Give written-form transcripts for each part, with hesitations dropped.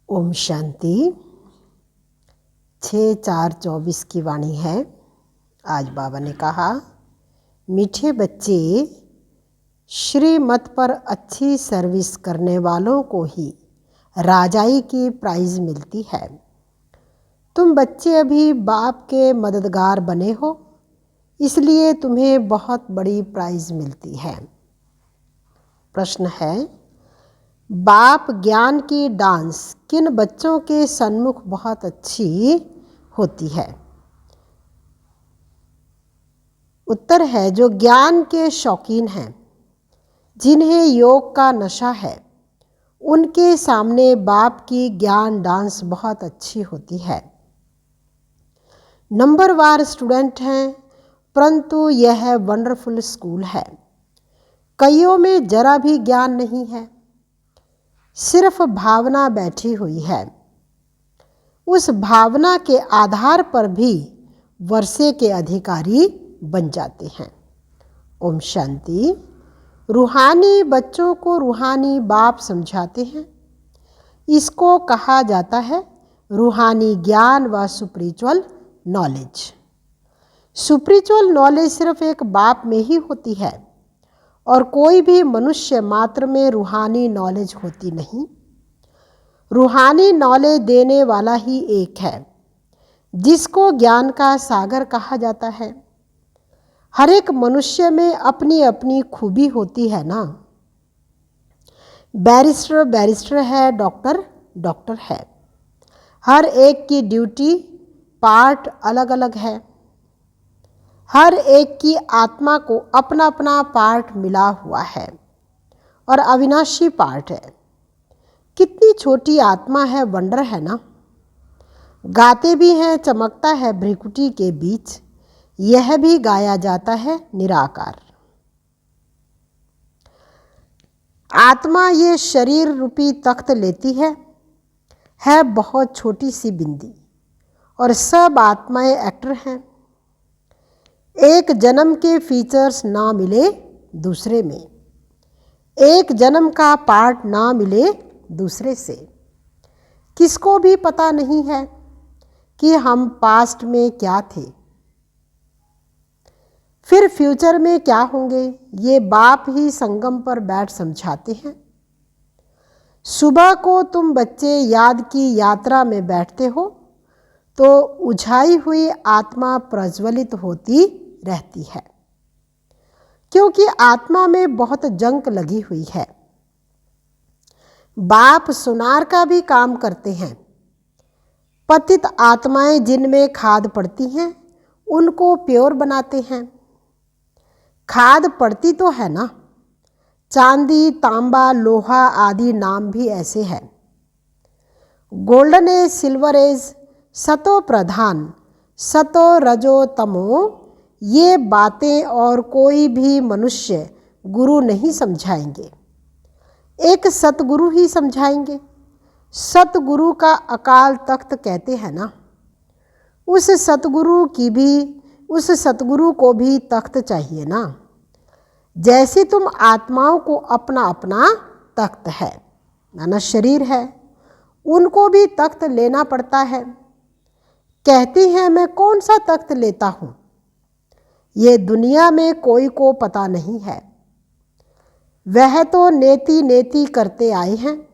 ओम शांति। 6/4/24 की वाणी है। आज बाबा ने कहा, मीठे बच्चे, श्रीमत पर अच्छी सर्विस करने वालों को ही राजाई की प्राइज मिलती है। तुम बच्चे अभी बाप के मददगार बने हो, इसलिए तुम्हें बहुत बड़ी प्राइज मिलती है। प्रश्न है, बाप ज्ञान की डांस किन बच्चों के सन्मुख बहुत अच्छी होती है? उत्तर है, जो ज्ञान के शौकीन हैं, जिन्हें योग का नशा है, उनके सामने बाप की ज्ञान डांस बहुत अच्छी होती है। नंबरवार स्टूडेंट हैं, परंतु यह वंडरफुल स्कूल है। कईयों में जरा भी ज्ञान नहीं है, सिर्फ भावना बैठी हुई है। उस भावना के आधार पर भी वर्षे के अधिकारी बन जाते हैं। ओम शांति। रूहानी बच्चों को रूहानी बाप समझाते हैं। इसको कहा जाता है रूहानी ज्ञान व सुप्रिचुअल नॉलेज। सुप्रिचुअल नॉलेज सिर्फ एक बाप में ही होती है और कोई भी मनुष्य मात्र में रूहानी नॉलेज होती नहीं। रूहानी नॉलेज देने वाला ही एक है, जिसको ज्ञान का सागर कहा जाता है। हर एक मनुष्य में अपनी अपनी खूबी होती है ना। बैरिस्टर बैरिस्टर है, डॉक्टर डॉक्टर है। हर एक की ड्यूटी पार्ट अलग अलग है। हर एक की आत्मा को अपना अपना पार्ट मिला हुआ है और अविनाशी पार्ट है। कितनी छोटी आत्मा है, वंडर है ना। गाते भी हैं, चमकता है भ्रिकुटी के बीच, यह भी गाया जाता है निराकार। आत्मा ये शरीर रूपी तख्त लेती है बहुत छोटी सी बिंदी, और सब आत्माएं एक्टर हैं। एक जन्म के फीचर्स ना मिले दूसरे में, एक जन्म का पार्ट ना मिले दूसरे से। किसको भी पता नहीं है कि हम पास्ट में क्या थे, फिर फ्यूचर में क्या होंगे। ये बाप ही संगम पर बैठ समझाते हैं। सुबह को तुम बच्चे याद की यात्रा में बैठते हो तो उझाई हुई आत्मा प्रज्वलित होती रहती है, क्योंकि आत्मा में बहुत जंक लगी हुई है। बाप सुनार का भी काम करते हैं। पतित आत्माएं जिनमें खाद पड़ती हैं, उनको प्योर बनाते हैं। खाद पड़ती तो है ना। चांदी, तांबा, लोहा आदि नाम भी ऐसे हैं। गोल्डन एज, सिल्वर एज, सतो प्रधान, सतो रजो तमो, ये बातें और कोई भी मनुष्य गुरु नहीं समझाएंगे, एक सतगुरु ही समझाएंगे। सतगुरु का अकाल तख्त कहते हैं ना। उस सतगुरु को भी तख्त चाहिए ना। जैसे तुम आत्माओं को अपना अपना तख्त है, माना शरीर है, उनको भी तख्त लेना पड़ता है। कहती हैं, मैं कौन सा तख्त लेता हूँ, ये दुनिया में कोई को पता नहीं है। वह तो नेति नेति करते आए हैं,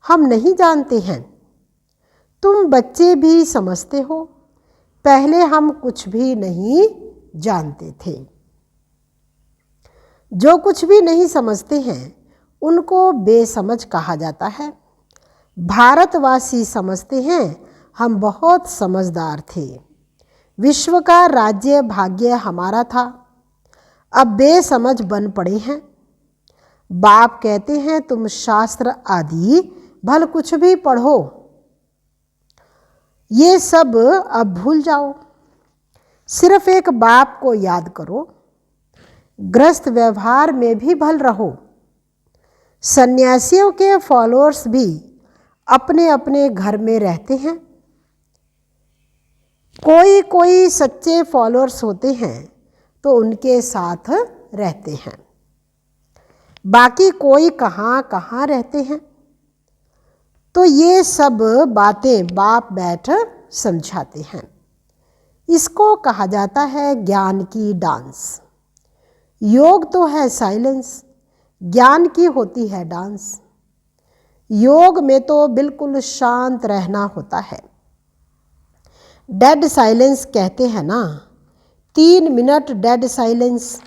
हम नहीं जानते हैं। तुम बच्चे भी समझते हो, पहले हम कुछ भी नहीं जानते थे। जो कुछ भी नहीं समझते हैं उनको बेसमझ कहा जाता है। भारतवासी समझते हैं हम बहुत समझदार थे, विश्व का राज्य भाग्य हमारा था, अब बेसमझ बन पड़े हैं। बाप कहते हैं, तुम शास्त्र आदि भल कुछ भी पढ़ो, ये सब अब भूल जाओ, सिर्फ एक बाप को याद करो। गृहस्थ व्यवहार में भी भल रहो। सन्यासियों के फॉलोअर्स भी अपने अपने घर में रहते हैं। कोई कोई सच्चे फॉलोअर्स होते हैं तो उनके साथ रहते हैं, बाकी कोई कहाँ कहाँ रहते हैं। तो ये सब बातें बाप बैठ समझाते हैं। इसको कहा जाता है ज्ञान की डांस। योग तो है साइलेंस, ज्ञान की होती है डांस। योग में तो बिल्कुल शांत रहना होता है। डेड साइलेंस कहते हैं ना, 3 मिनट डेड साइलेंस।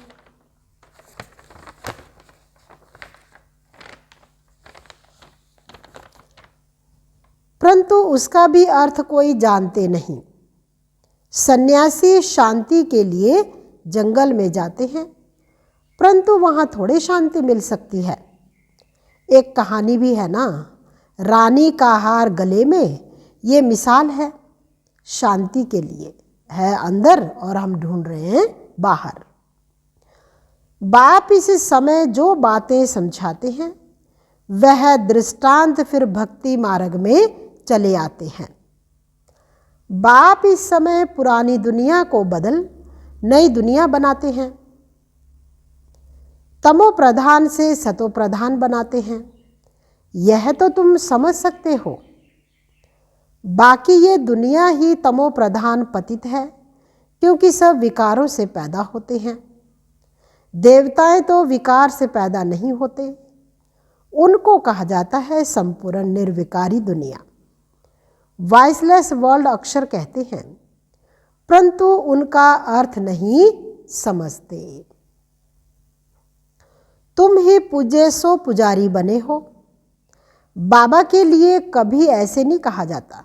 परंतु उसका भी अर्थ कोई जानते नहीं। सन्यासी शांति के लिए जंगल में जाते हैं, परंतु वहाँ थोड़ी शांति मिल सकती है। एक कहानी भी है ना, रानी का हार गले में, ये मिसाल है शांति के लिए। है अंदर और हम ढूंढ रहे हैं बाहर। बाप इस समय जो बातें समझाते हैं वह दृष्टांत फिर भक्ति मार्ग में चले आते हैं। बाप इस समय पुरानी दुनिया को बदल नई दुनिया बनाते हैं, तमो प्रधान से सतो प्रधान बनाते हैं। यह तो तुम समझ सकते हो। बाकी ये दुनिया ही तमो प्रधान पतित है, क्योंकि सब विकारों से पैदा होते हैं। देवताएं तो विकार से पैदा नहीं होते, उनको कहा जाता है संपूर्ण निर्विकारी दुनिया। वॉइसलेस वर्ल्ड अक्षर कहते हैं, परंतु उनका अर्थ नहीं समझते। तुम ही पूज्य सो पुजारी बने हो। बाबा के लिए कभी ऐसे नहीं कहा जाता।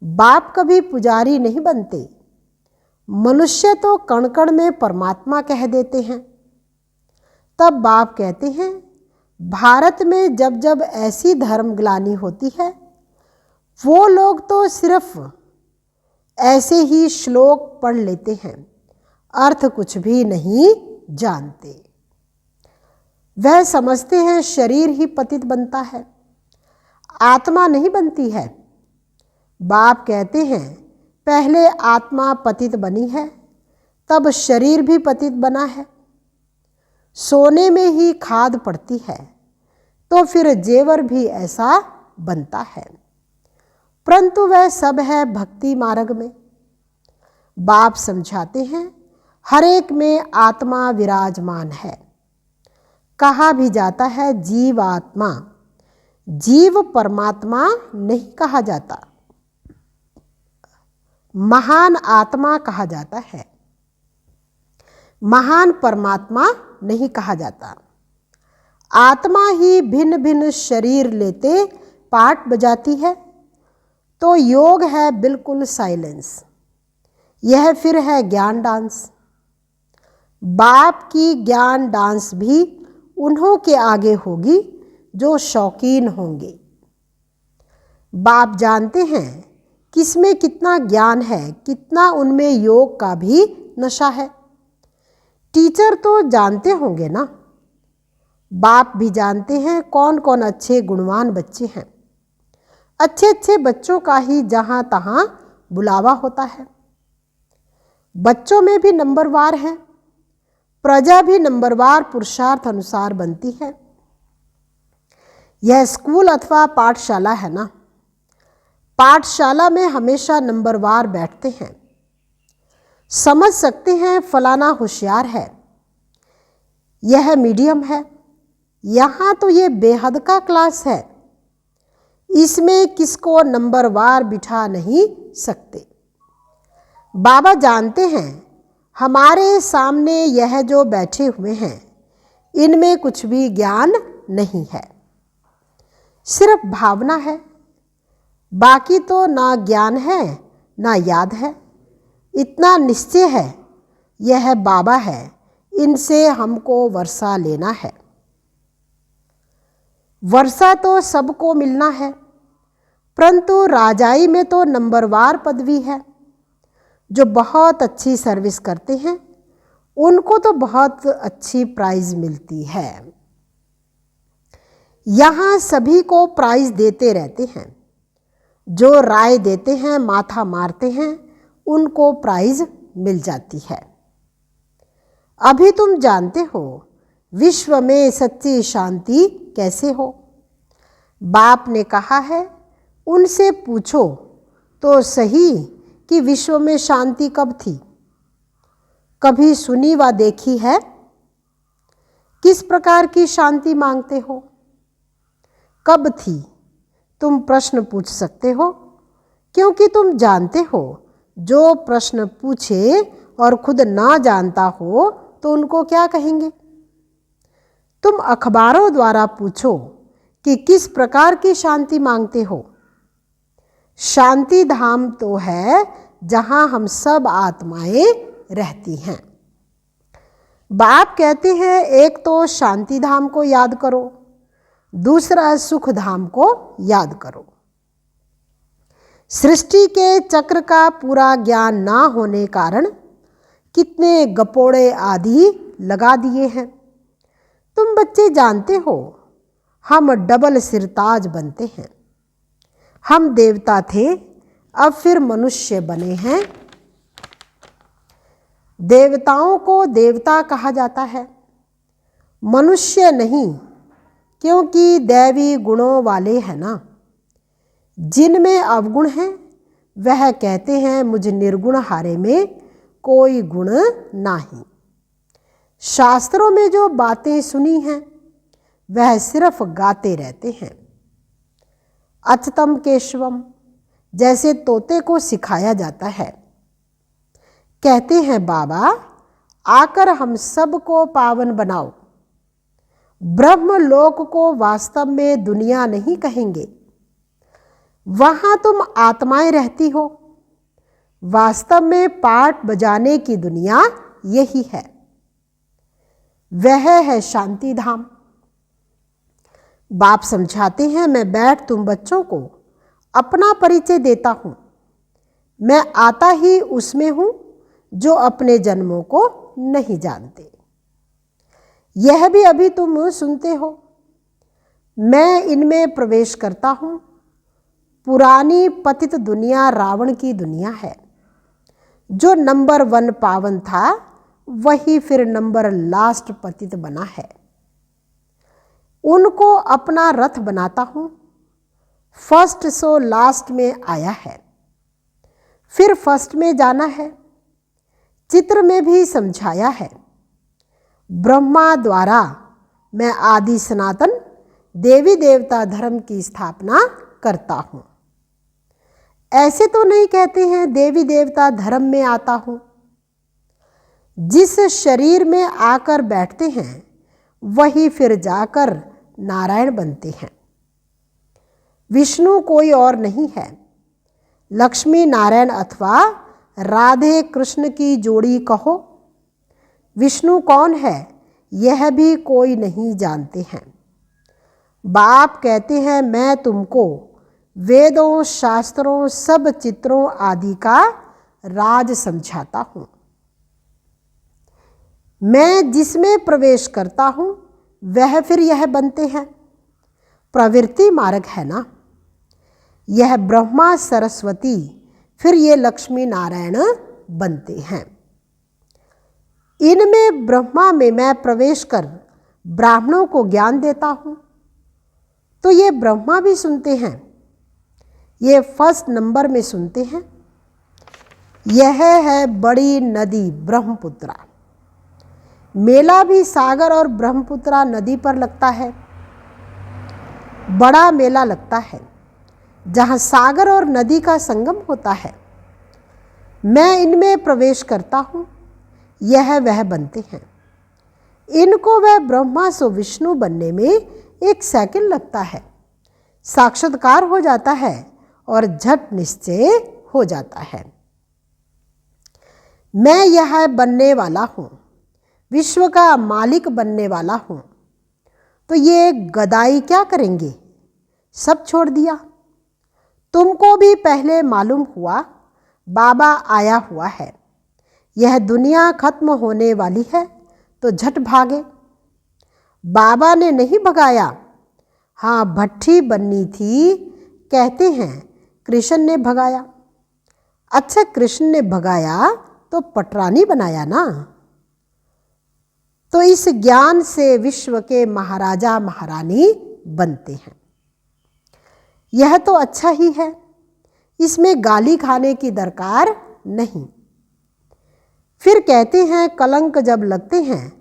बाप कभी पुजारी नहीं बनते। मनुष्य तो कण कण में परमात्मा कह देते हैं। तब बाप कहते हैं, भारत में जब जब ऐसी धर्मग्लानि होती है, वो लोग तो सिर्फ ऐसे ही श्लोक पढ़ लेते हैं, अर्थ कुछ भी नहीं जानते। वह समझते हैं शरीर ही पतित बनता है, आत्मा नहीं बनती है। बाप कहते हैं, पहले आत्मा पतित बनी है, तब शरीर भी पतित बना है। सोने में ही खाद पड़ती है, तो फिर जेवर भी ऐसा बनता है। परंतु वह सब है भक्ति मार्ग में। बाप समझाते हैं, हर एक में आत्मा विराजमान है। कहा भी जाता है जीव आत्मा, जीव परमात्मा नहीं कहा जाता, महान आत्मा कहा जाता है, महान परमात्मा नहीं कहा जाता। आत्मा ही भिन्न भिन्न शरीर लेते पार्ट बजाती है, तो योग है बिल्कुल साइलेंस। यह फिर है ज्ञान डांस। बाप की ज्ञान डांस भी उन्हों के आगे होगी जो शौकीन होंगे। बाप जानते हैं किसमें कितना ज्ञान है, कितना उनमें योग का भी नशा है। टीचर तो जानते होंगे ना। बाप भी जानते हैं कौन कौन अच्छे गुणवान बच्चे हैं। अच्छे अच्छे बच्चों का ही जहाँ तहाँ बुलावा होता है। बच्चों में भी नंबरवार है, प्रजा भी नंबरवार पुरुषार्थ अनुसार बनती है। यह स्कूल अथवा पाठशाला है ना। पाठशाला में हमेशा नंबरवार बैठते हैं। समझ सकते हैं फलाना होशियार है, यह मीडियम है। यहाँ तो ये बेहद का क्लास है, इसमें किसको नंबरवार बिठा नहीं सकते। बाबा जानते हैं हमारे सामने यह जो बैठे हुए हैं, इनमें कुछ भी ज्ञान नहीं है, सिर्फ भावना है। बाकी तो ना ज्ञान है ना याद है। इतना निश्चय है, यह बाबा है, इनसे हमको वर्षा लेना है। वर्षा तो सबको मिलना है, परंतु राजाई में तो नंबरवार पदवी है। जो बहुत अच्छी सर्विस करते हैं उनको तो बहुत अच्छी प्राइज मिलती है। यहाँ सभी को प्राइज देते रहते हैं। जो राय देते हैं, माथा मारते हैं, उनको प्राइज मिल जाती है। अभी तुम जानते हो विश्व में सच्ची शांति कैसे हो। बाप ने कहा है, उनसे पूछो तो सही कि विश्व में शांति कब थी? कभी सुनी व देखी है? किस प्रकार की शांति मांगते हो? कब थी? तुम प्रश्न पूछ सकते हो, क्योंकि तुम जानते हो जो प्रश्न पूछे और खुद ना जानता हो तो उनको क्या कहेंगे? तुम अखबारों द्वारा पूछो कि किस प्रकार की शांति मांगते हो। शांति धाम तो है जहां हम सब आत्माएं रहती हैं। बाप कहते हैं, एक तो शांति धाम को याद करो, दूसरा सुख धाम को याद करो। सृष्टि के चक्र का पूरा ज्ञान ना होने कारण कितने गपोड़े आदि लगा दिए हैं। तुम बच्चे जानते हो, हम डबल सिरताज बनते हैं। हम देवता थे, अब फिर मनुष्य बने हैं। देवताओं को देवता कहा जाता है, मनुष्य नहीं, क्योंकि दैवी गुणों वाले हैं ना। जिनमें अवगुण हैं वह कहते हैं, मुझ निर्गुण हारे में कोई गुण नहीं। शास्त्रों में जो बातें सुनी हैं वह सिर्फ गाते रहते हैं। अच्युतम केशवम जैसे तोते को सिखाया जाता है। कहते हैं, बाबा आकर हम सबको पावन बनाओ। ब्रह्म लोक को वास्तव में दुनिया नहीं कहेंगे, वहां तुम आत्माएं रहती हो। वास्तव में पाठ बजाने की दुनिया यही है, वह है शांति धाम। बाप समझाते हैं, मैं बैठ तुम बच्चों को अपना परिचय देता हूं। मैं आता ही उसमें हूं जो अपने जन्मों को नहीं जानते। यह भी अभी तुम सुनते हो। मैं इनमें प्रवेश करता हूं। पुरानी पतित दुनिया रावण की दुनिया है। जो नंबर 1 पावन था वही फिर नंबर लास्ट पतित बना है। उनको अपना रथ बनाता हूं। फर्स्ट सो लास्ट में आया है, फिर फर्स्ट में जाना है। चित्र में भी समझाया है। ब्रह्मा द्वारा मैं आदि सनातन देवी देवता धर्म की स्थापना करता हूं। ऐसे तो नहीं कहते हैं देवी देवता धर्म में आता हूं। जिस शरीर में आकर बैठते हैं वही फिर जाकर नारायण बनते हैं। विष्णु कोई और नहीं है। लक्ष्मी नारायण अथवा राधे कृष्ण की जोड़ी कहो। विष्णु कौन है यह भी कोई नहीं जानते हैं। बाप कहते हैं, मैं तुमको वेदों शास्त्रों सब चित्रों आदि का राज समझाता हूं। मैं जिसमें प्रवेश करता हूं वह फिर यह बनते हैं। प्रवृत्ति मार्ग है ना। यह ब्रह्मा सरस्वती फिर ये लक्ष्मी नारायण बनते हैं। इनमें ब्रह्मा में मैं प्रवेश कर ब्राह्मणों को ज्ञान देता हूं, तो ये ब्रह्मा भी सुनते हैं। ये फर्स्ट नंबर में सुनते हैं। यह है बड़ी नदी ब्रह्मपुत्रा। मेला भी सागर और ब्रह्मपुत्रा नदी पर लगता है। बड़ा मेला लगता है जहां सागर और नदी का संगम होता है। मैं इनमें प्रवेश करता हूं, यह वह बनते हैं। इनको वह ब्रह्मा सो विष्णु बनने में 1 सेकंड लगता है। साक्षात्कार हो जाता है और झट निश्चय हो जाता है। मैं यह बनने वाला हूं, विश्व का मालिक बनने वाला हूं। तो ये गदाई क्या करेंगे? सब छोड़ दिया। तुमको भी पहले मालूम हुआ बाबा आया हुआ है। यह दुनिया खत्म होने वाली है तो झट भागे। बाबा ने नहीं भगाया। हाँ, भट्ठी बननी थी, कहते हैं कृष्ण ने भगाया। अच्छा, कृष्ण ने भगाया तो पटरानी बनाया ना। तो इस ज्ञान से विश्व के महाराजा महारानी बनते हैं। यह तो अच्छा ही है, इसमें गाली खाने की दरकार नहीं। फिर कहते हैं कलंक जब लगते हैं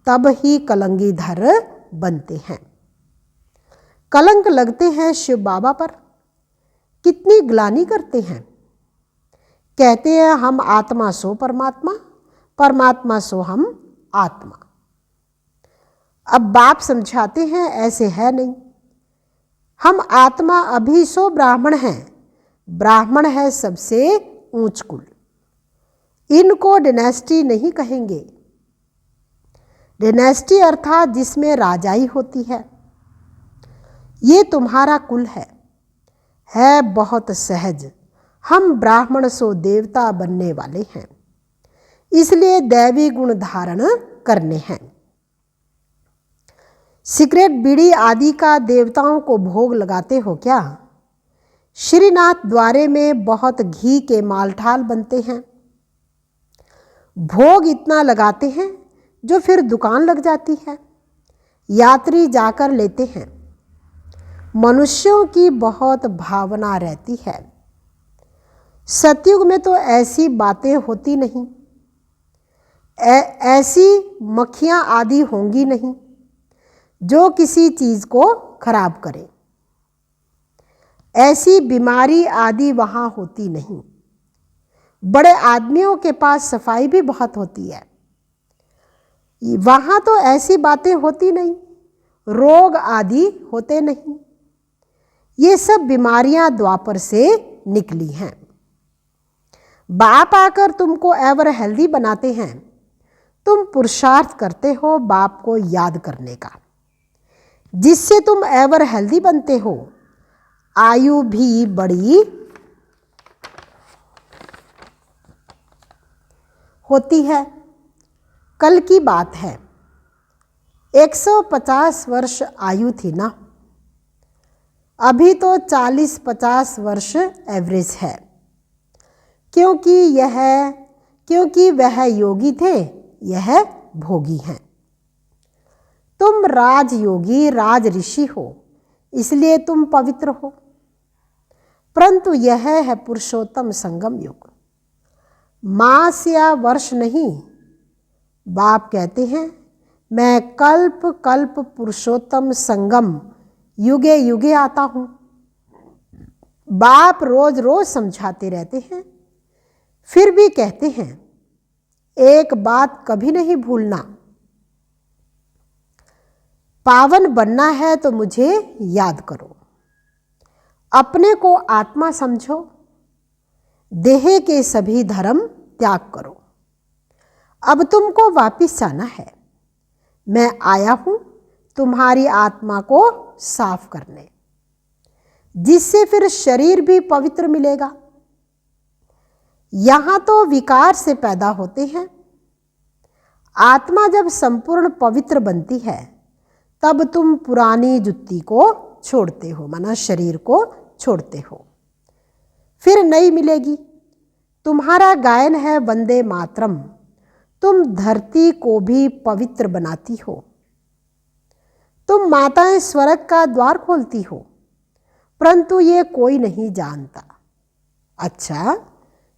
तब ही कलंगीधर बनते हैं। कलंक लगते हैं शिव बाबा पर, कितनी ग्लानि करते हैं। कहते हैं हम आत्मा सो परमात्मा, परमात्मा सो हम आत्मा। अब बाप समझाते हैं ऐसे है नहीं, हम आत्मा अभी सो ब्राह्मण हैं, ब्राह्मण है सबसे ऊंच कुल। इनको डिनेस्टी नहीं कहेंगे। डिनेस्टी अर्थात जिसमें राजाई होती है। ये तुम्हारा कुल है बहुत सहज। हम ब्राह्मण सो देवता बनने वाले हैं, इसलिए दैवी गुण धारण करने हैं। सिगरेट बीड़ी आदि का देवताओं को भोग लगाते हो क्या? श्रीनाथ द्वारे में बहुत घी के मालठाल बनते हैं। भोग इतना लगाते हैं जो फिर दुकान लग जाती है, यात्री जाकर लेते हैं। मनुष्यों की बहुत भावना रहती है। सतयुग में तो ऐसी बातें होती नहीं, ऐसी मक्खियाँ आदि होंगी नहीं जो किसी चीज़ को खराब करे। ऐसी बीमारी आदि वहाँ होती नहीं। बड़े आदमियों के पास सफाई भी बहुत होती है, वहाँ तो ऐसी बातें होती नहीं, रोग आदि होते नहीं। ये सब बीमारियां द्वापर से निकली हैं। बाप आकर तुमको एवर हेल्दी बनाते हैं। तुम पुरुषार्थ करते हो बाप को याद करने का, जिससे तुम एवर हेल्दी बनते हो। आयु भी बड़ी होती है। कल की बात है, 150 वर्ष आयु थी ना, अभी तो 40-50 वर्ष एवरेज है। क्योंकि वह योगी थे, यह भोगी हैं। तुम राजयोगी राज ऋषि हो, इसलिए तुम पवित्र हो। परंतु यह है पुरुषोत्तम संगम युग, मास या वर्ष नहीं। बाप कहते हैं मैं कल्प कल्प पुरुषोत्तम संगम युगे युगे आता हूँ। बाप रोज रोज समझाते रहते हैं, फिर भी कहते हैं एक बात कभी नहीं भूलना, पावन बनना है तो मुझे याद करो। अपने को आत्मा समझो, देह के सभी धर्म त्याग करो। अब तुमको वापिस जाना है। मैं आया हूं तुम्हारी आत्मा को साफ करने, जिससे फिर शरीर भी पवित्र मिलेगा। यहां तो विकार से पैदा होते हैं। आत्मा जब संपूर्ण पवित्र बनती है तब तुम पुरानी जुत्ती को छोड़ते हो, माना शरीर को छोड़ते हो, फिर नई मिलेगी। तुम्हारा गायन है वंदे मातरम। तुम धरती को भी पवित्र बनाती हो। तुम माताएं स्वर्ग का द्वार खोलती हो, परंतु ये कोई नहीं जानता। अच्छा,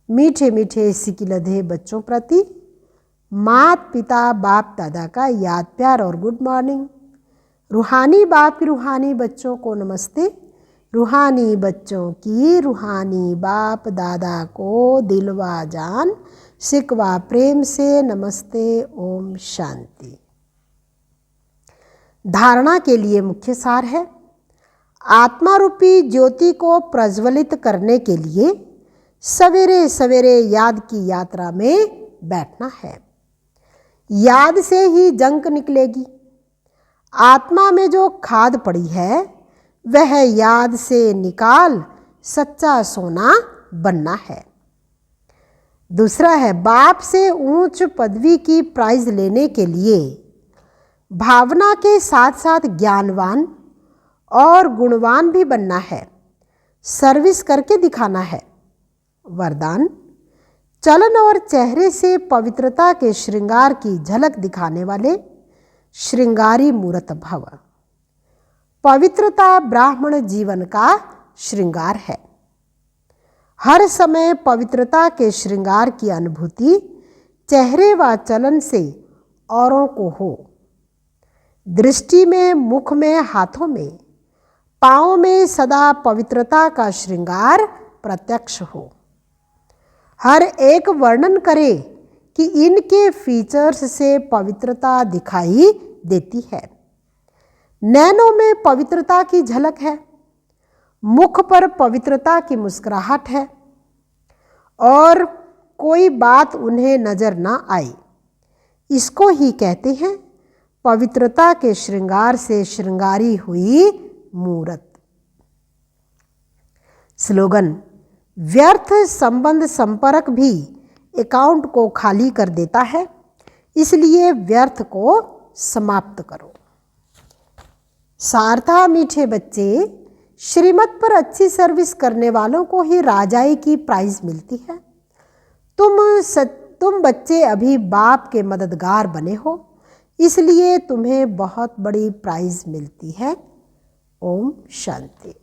मीठे मीठे सिकिलधे बच्चों प्रति मात पिता बाप दादा का याद प्यार और गुड मॉर्निंग। रूहानी बाप की रूहानी बच्चों को नमस्ते। रूहानी बच्चों की रूहानी बाप दादा को दिलवा जान सिकवा प्रेम से नमस्ते। ओम शांति। धारणा के लिए मुख्य सार है, आत्मा रूपी ज्योति को प्रज्वलित करने के लिए सवेरे सवेरे याद की यात्रा में बैठना है। याद से ही जंक निकलेगी। आत्मा में जो खाद पड़ी है वह याद से निकाल सच्चा सोना बनना है। दूसरा है, बाप से ऊंच पदवी की प्राइज लेने के लिए भावना के साथ साथ ज्ञानवान और गुणवान भी बनना है। सर्विस करके दिखाना है। वरदान, चलन और चेहरे से पवित्रता के श्रृंगार की झलक दिखाने वाले श्रृंगारी मूर्त भव। पवित्रता ब्राह्मण जीवन का श्रृंगार है। हर समय पवित्रता के श्रृंगार की अनुभूति चेहरे व चलन से औरों को हो। दृष्टि में, मुख में, हाथों में, पाँव में सदा पवित्रता का श्रृंगार प्रत्यक्ष हो। हर एक वर्णन करे कि इनके फीचर्स से पवित्रता दिखाई देती है। नैनों में पवित्रता की झलक है, मुख पर पवित्रता की मुस्कुराहट है और कोई बात उन्हें नजर ना आए। इसको ही कहते हैं पवित्रता के श्रृंगार से श्रृंगारी हुई मूरत। स्लोगन: व्यर्थ संबंध संपर्क भी अकाउंट को खाली कर देता है, इसलिए व्यर्थ को समाप्त करो। सार्था मीठे बच्चे, श्रीमत पर अच्छी सर्विस करने वालों को ही राजाई की प्राइज मिलती है। तुम बच्चे अभी बाप के मददगार बने हो, इसलिए तुम्हें बहुत बड़ी प्राइज मिलती है। ओम शांति।